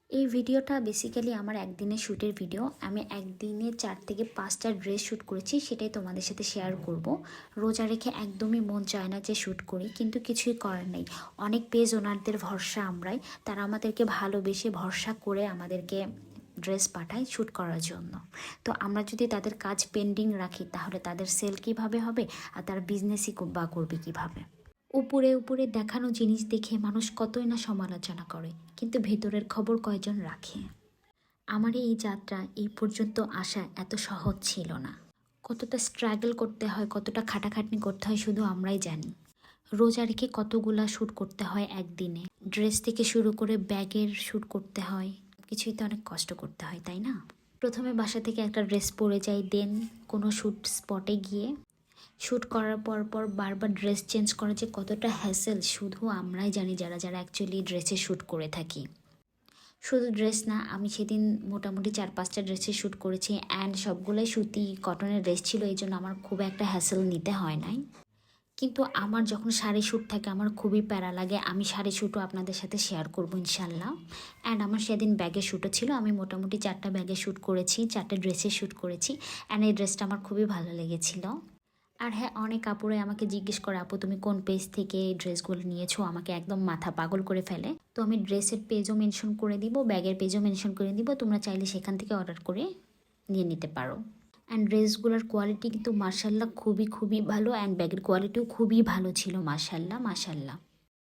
এই ভিডিওটা বেসিক্যালি আমার একদিনের শ্যুটের ভিডিও। আমি একদিনে 4 থেকে 5টা ড্রেস শ্যুট করেছি, সেটাই তোমাদের সাথে শেয়ার করব। রোজা রেখে একদমই মন চায় না যে শ্যুট করি, কিন্তু কিছুই করার নেই। অনেক পেজ ওনারদের ভরসা আমরাই, তারা আমাদেরকে ভালোবেসে ভরসা করে আমাদেরকে ড্রেস পাঠায় শ্যুট করার জন্য। তো আমরা যদি তাদের কাজ পেন্ডিং রাখি তাহলে তাদের সেল কিভাবে হবে, আর তার বিজনেসই বা করবে কীভাবে। উপরে উপরে দেখানো জিনিস দেখে মানুষ কতই না সমালোচনা করে, কিন্তু ভেতরের খবর কয়জন রাখে। আমার এই যাত্রা এই পর্যন্ত আসা এত সহজ ছিল না। কতটা স্ট্রাগল করতে হয়, কতটা খাটাখাটনি করতে হয় শুধু আমরাই জানি। রোজা রেখে কতগুলা শ্যুট করতে হয় একদিনে, ড্রেস থেকে শুরু করে ব্যাগের শ্যুট করতে হয়, কিছুই তো অনেক কষ্ট করতে হয়, তাই না? প্রথমে বাসা থেকে একটা ড্রেস পরে যাই, দেন কোনো শ্যুট স্পটে গিয়ে শ্যুট করার পর বারবার ড্রেস চেঞ্জ করা যে কতটা হ্যাসেল শুধু আমরাই জানি, যারা যারা অ্যাকচুয়ালি ড্রেসে শ্যুট করে থাকি। শুধু ড্রেস না, আমি সেদিন মোটামুটি 4-5টা ড্রেসে শ্যুট করেছি, অ্যান্ড সবগুলোই সুতি কটনের ড্রেস ছিল, এই জন্য আমার খুব একটা হ্যাসেল নিতে হয় নাই। কিন্তু আমার যখন শাড়ি শ্যুট থাকে আমার খুবই প্যারা লাগে। আমি শাড়ি শ্যুটও আপনাদের সাথে শেয়ার করবো ইনশাল্লাহ। অ্যান্ড আমার সেদিন ব্যাগের শ্যুটও ছিল, আমি মোটামুটি 4টা ব্যাগে শ্যুট করেছি, 4টা ড্রেসে শ্যুট করেছি। অ্যান্ড এই ড্রেসটা আমার খুবই ভালো লেগেছিলো। আর হ্যাঁ, অনেক আপুরাই আমাকে জিজ্ঞেস করে, আপু তুমি কোন পেজ থেকে এই ড্রেসগুলো নিয়েছো, আমাকে একদম মাথা পাগল করে ফেলে। তো আমি ড্রেসের পেজও মেনশন করে দিব, ব্যাগের পেজও মেনশন করে দিব, তোমরা চাইলে সেখান থেকে অর্ডার করে নিয়ে নিতে পারো। অ্যান্ড ড্রেসগুলোর কোয়ালিটি কিন্তু মার্শাল্লাহ খুবই খুবই ভালো, অ্যান্ড ব্যাগের কোয়ালিটিও খুবই ভালো ছিল, মার্শাল্লাহ মার্শাল্লাহ।